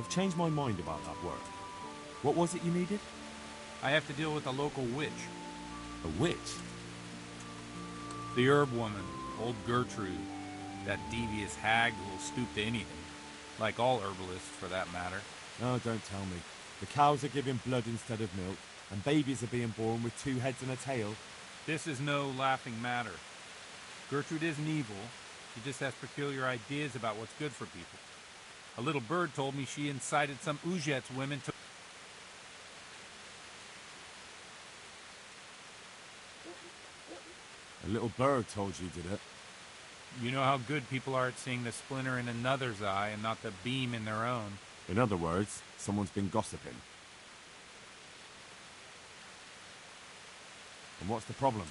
I've changed my mind about that work. What was it you needed? I have to deal with a local witch. A witch? The herb woman, old Gertrude. That devious hag who will stoop to anything. Like all herbalists, for that matter. No, don't tell me. The cows are giving blood instead of milk, and babies are being born with 2 heads and a tail. This is no laughing matter. Gertrude isn't evil. She just has peculiar ideas about what's good for people. A little bird told me she incited some Ujet's women to... A little bird told you, did it? You know how good people are at seeing the splinter in another's eye and not the beam in their own. In other words, someone's been gossiping. And what's the problem?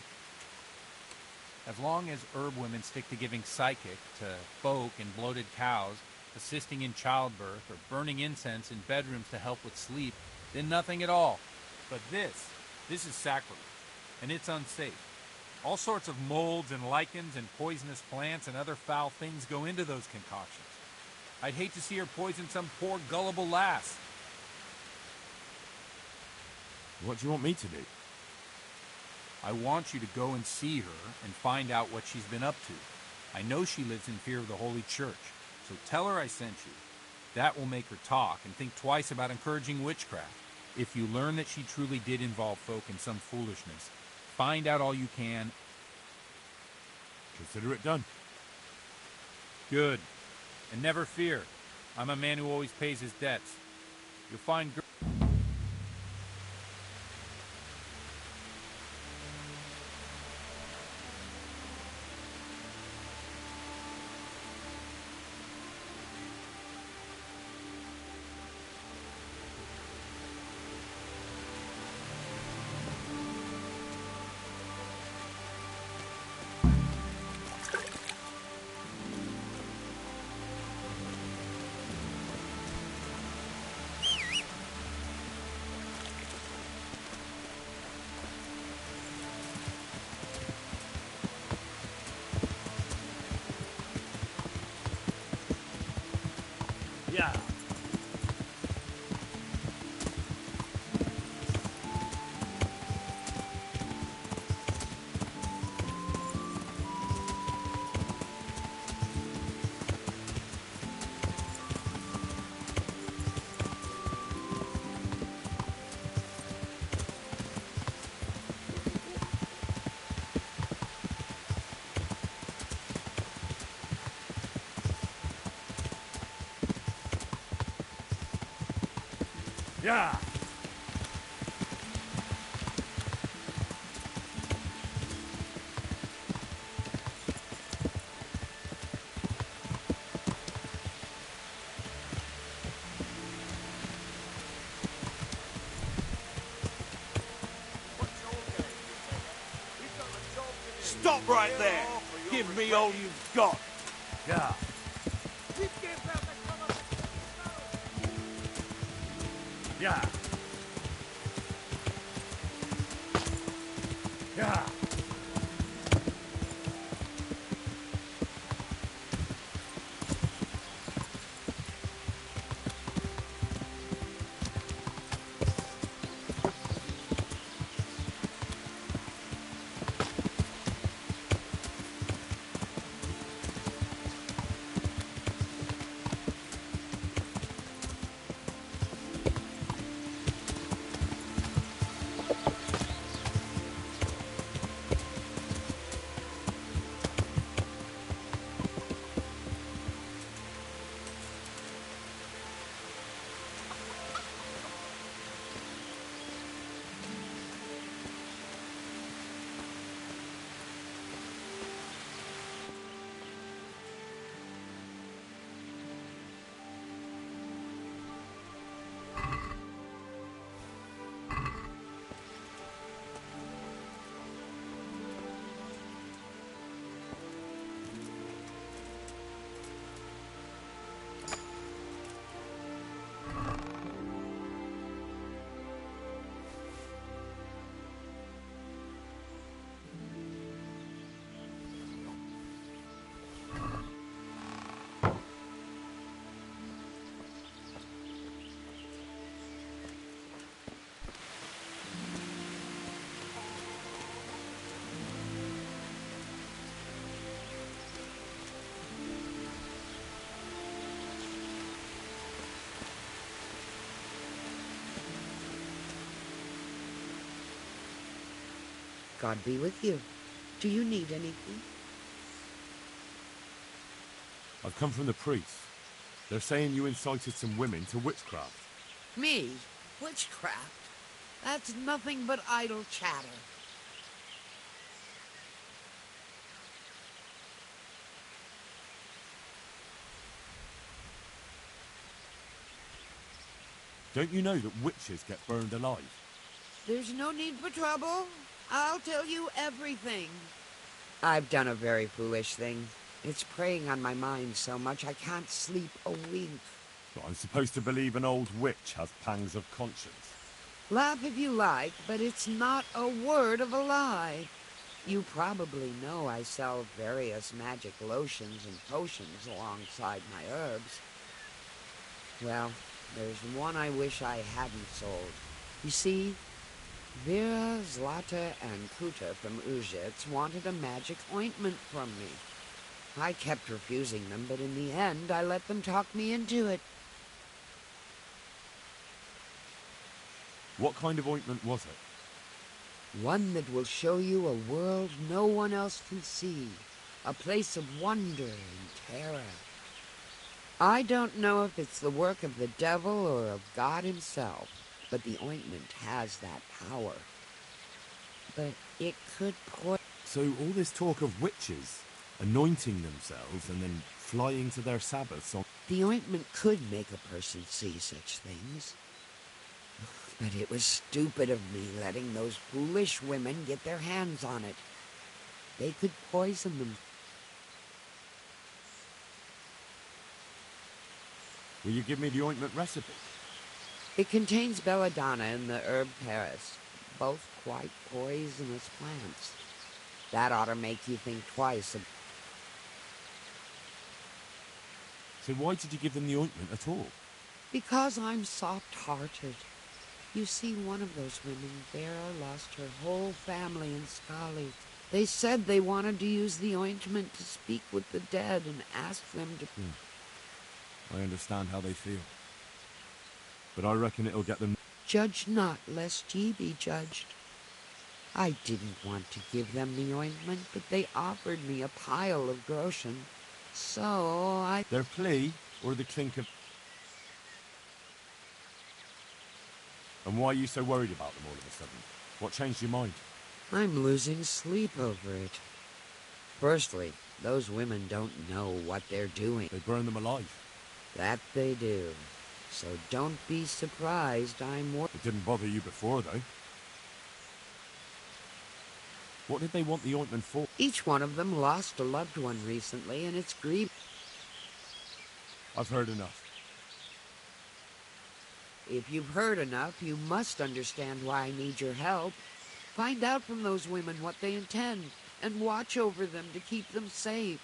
As long as herb women stick to giving psychic to folk and bloated cows, assisting in childbirth, or burning incense in bedrooms to help with sleep, then nothing at all. But this is sacrilege, and it's unsafe. All sorts of molds and lichens and poisonous plants and other foul things go into those concoctions. I'd hate to see her poison some poor gullible lass. What do you want me to do? I want you to go and see her and find out what she's been up to. I know she lives in fear of the Holy Church. So tell her I sent you. That will make her talk and think twice about encouraging witchcraft. If you learn that she truly did involve folk in some foolishness, find out all you can. Consider it done. Good. And never fear. I'm a man who always pays his debts. You'll find... Yeah. Stop right there! Give me all you've got! Yeah. Yeah. Yeah. God be with you. Do you need anything? I've come from the priests. They're saying you incited some women to witchcraft. Me? Witchcraft? That's nothing but idle chatter. Don't you know that witches get burned alive? There's no need for trouble. I'll tell you everything. I've done a very foolish thing. It's preying on my mind so much I can't sleep a wink. But I'm supposed to believe an old witch has pangs of conscience. Laugh if you like, but it's not a word of a lie. You probably know I sell various magic lotions and potions alongside my herbs. Well, there's one I wish I hadn't sold. You see, Vera, Zlata, and Kuta from Uzhitz wanted a magic ointment from me. I kept refusing them, but in the end, I let them talk me into it. What kind of ointment was it? One that will show you a world no one else can see. A place of wonder and terror. I don't know if it's the work of the devil or of God himself, but the ointment has that power. But it could So all this talk of witches anointing themselves and then flying to their sabbaths on... The ointment could make a person see such things. But it was stupid of me letting those foolish women get their hands on it. They could poison them. Will you give me the ointment recipe? It contains belladonna and the herb Paris, both quite poisonous plants. That ought to make you think twice. So why did you give them the ointment at all? Because I'm soft-hearted. You see, one of those women, Vera, lost her whole family in Skali. They said they wanted to use the ointment to speak with the dead and ask them to... I understand how they feel. But I reckon it'll get them... Judge not, lest ye be judged. I didn't want to give them the ointment, but they offered me a pile of groschen. So I... Their plea or the clink of... And why are you so worried about them all of a sudden? What changed your mind? I'm losing sleep over it. Firstly, those women don't know what they're doing. They burn them alive. That they do. So don't be surprised I'm It didn't bother you before, though. What did they want the ointment for? Each one of them lost a loved one recently, and it's grievous. I've heard enough. If you've heard enough, you must understand why I need your help. Find out from those women what they intend, and watch over them to keep them safe.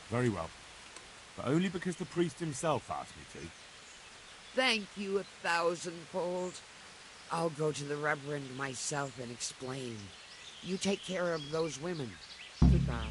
Very well. But only because the priest himself asked me to. Thank you 1,000-fold. I'll go to the Reverend myself and explain. You take care of those women. Goodbye.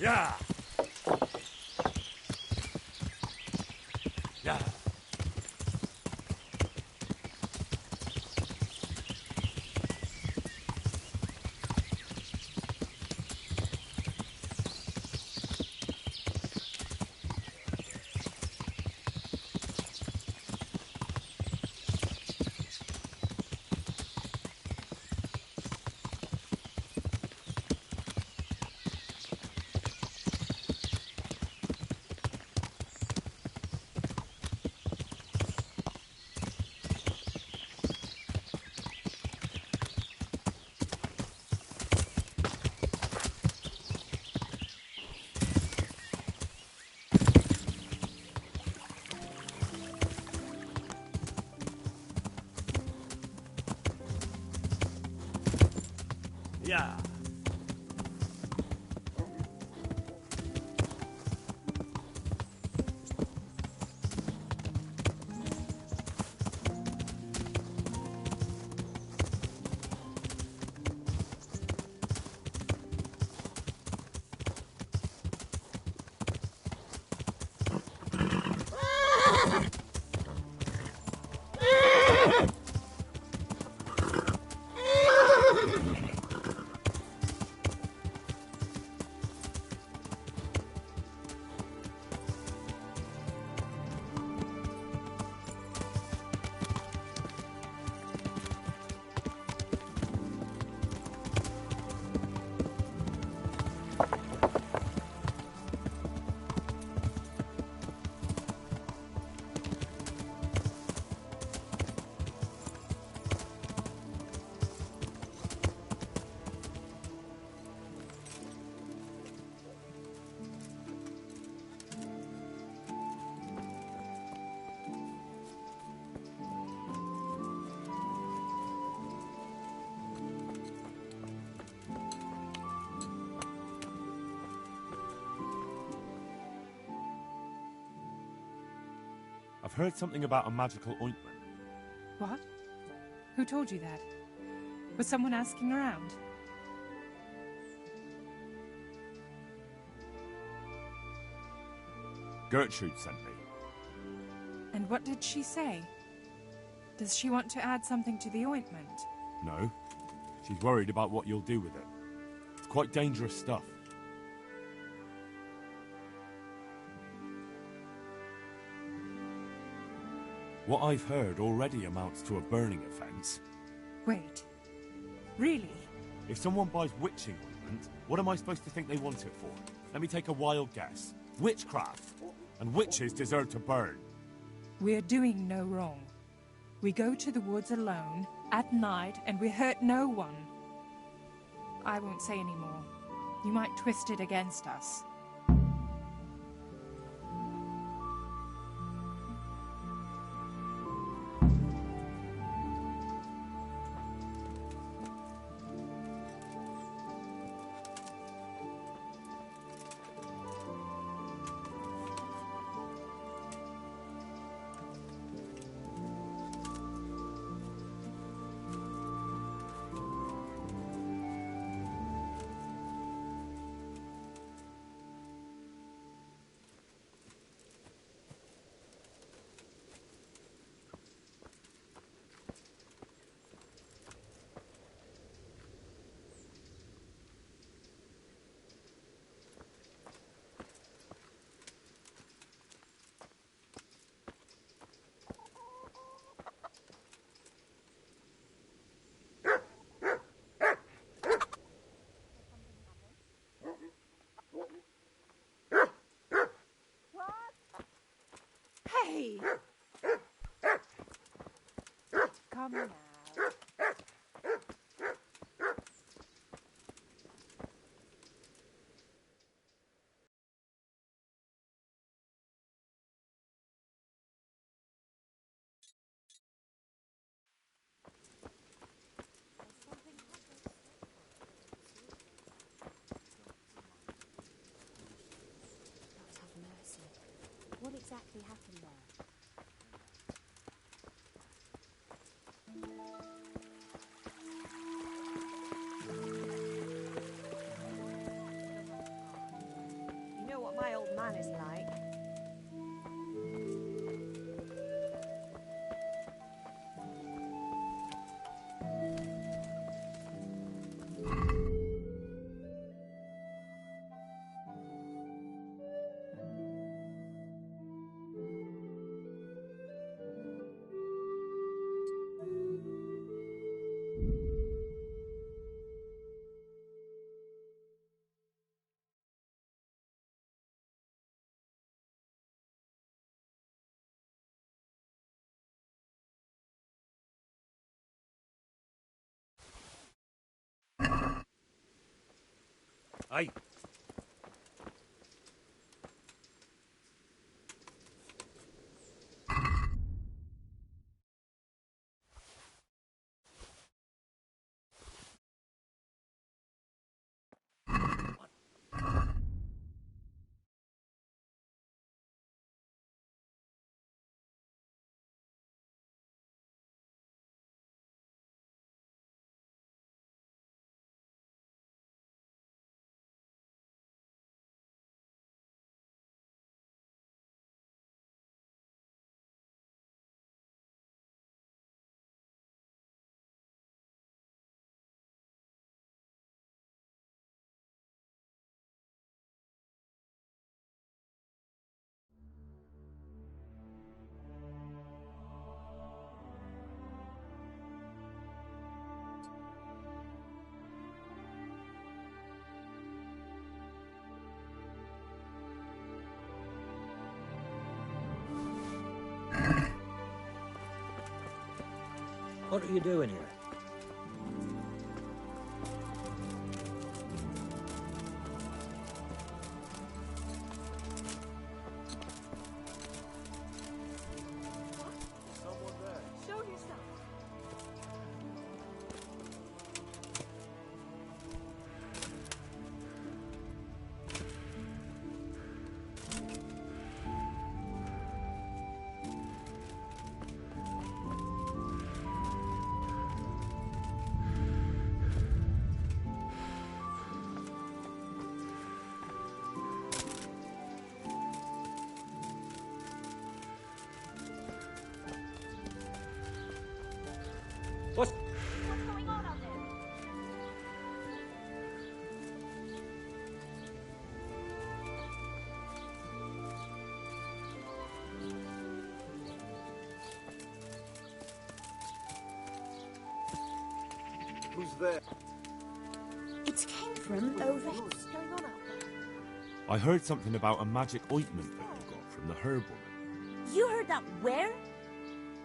Yeah! Yeah! Yeah! I've heard something about a magical ointment. What? Who told you that? Was someone asking around? Gertrude sent me. And what did she say? Does she want to add something to the ointment? No. She's worried about what you'll do with it. It's quite dangerous stuff. What I've heard already amounts to a burning offence. Wait. Really? If someone buys witching ointment, what am I supposed to think they want it for? Let me take a wild guess. Witchcraft. And witches deserve to burn. We're doing no wrong. We go to the woods alone, at night, and we hurt no one. I won't say any more. You might twist it against us. Hey! Come now. God have mercy. What exactly happened there? You know what my old man is like. Hey, What are you doing here? Show yourself. What's... What's going on out there? Who's there? It's came from over here. What's going on out there? I heard something about a magic ointment that you got from the herb woman. You heard that where?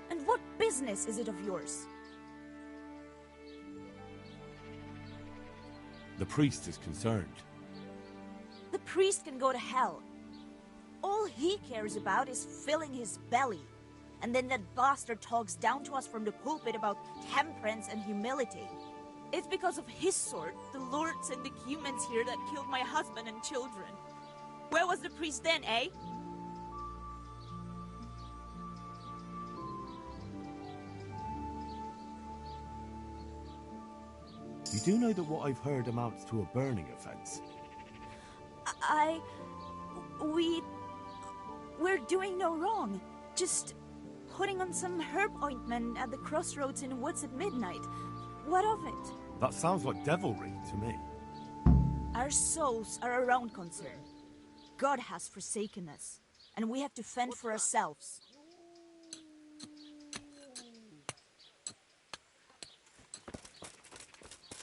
And what business is it of yours? The priest is concerned. The priest can go to hell. All he cares about is filling his belly. And then that bastard talks down to us from the pulpit about temperance and humility. It's because of his sort, the lords and the humans here, that killed my husband and children. Where was the priest then, eh? You do know that what I've heard amounts to a burning offense? We're doing no wrong. Just putting on some herb ointment at the crossroads in the woods at midnight. What of it? That sounds like devilry to me. Our souls are our own concern. God has forsaken us, and we have to fend for ourselves.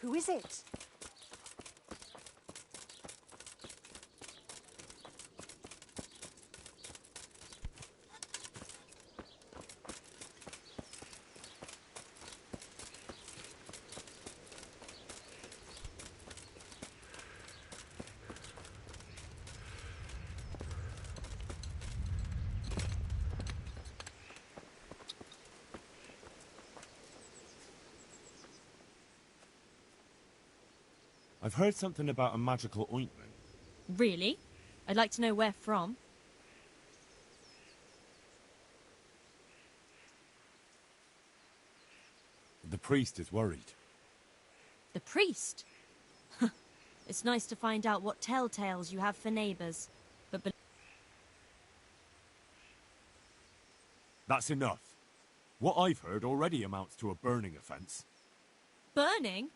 Who is it? I've heard something about a magical ointment. Really? I'd like to know where from. The priest is worried. The priest? It's nice to find out what telltales you have for neighbours. But That's enough. What I've heard already amounts to a burning offense. burning?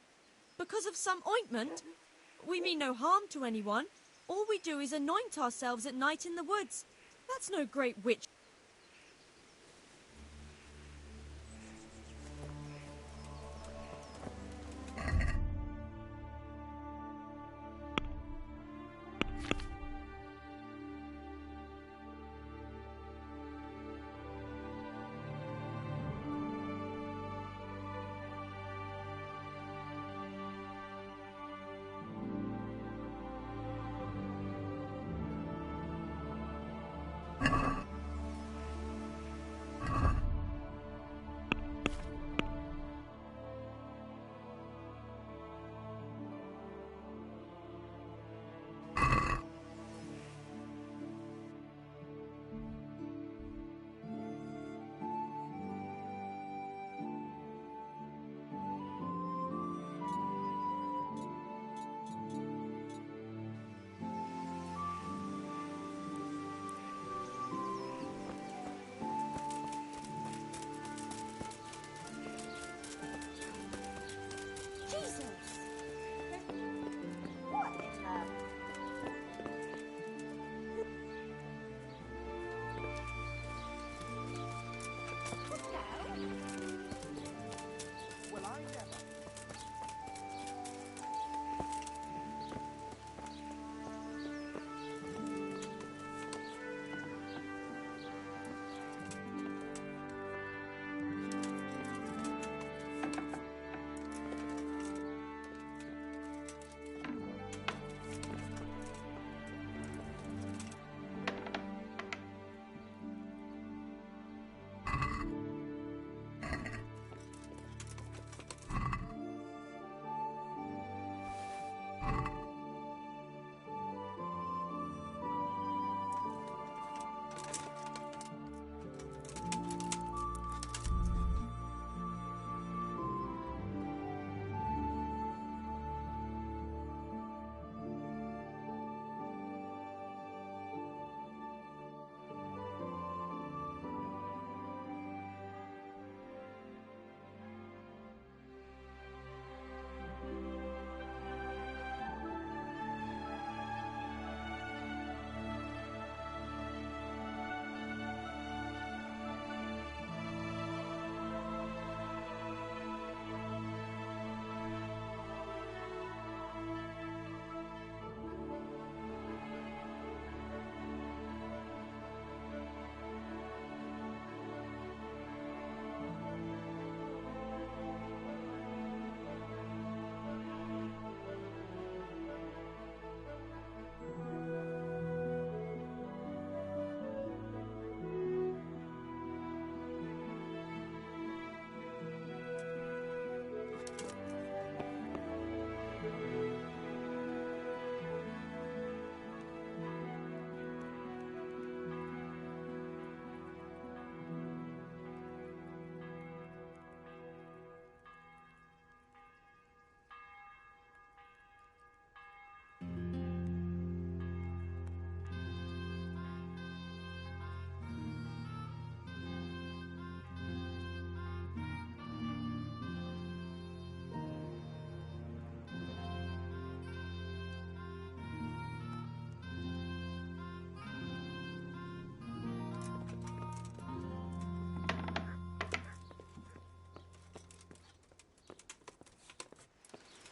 Because of some ointment? We mean no harm to anyone. All we do is anoint ourselves at night in the woods. That's no great witch.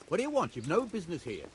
What do you want? You've no business here.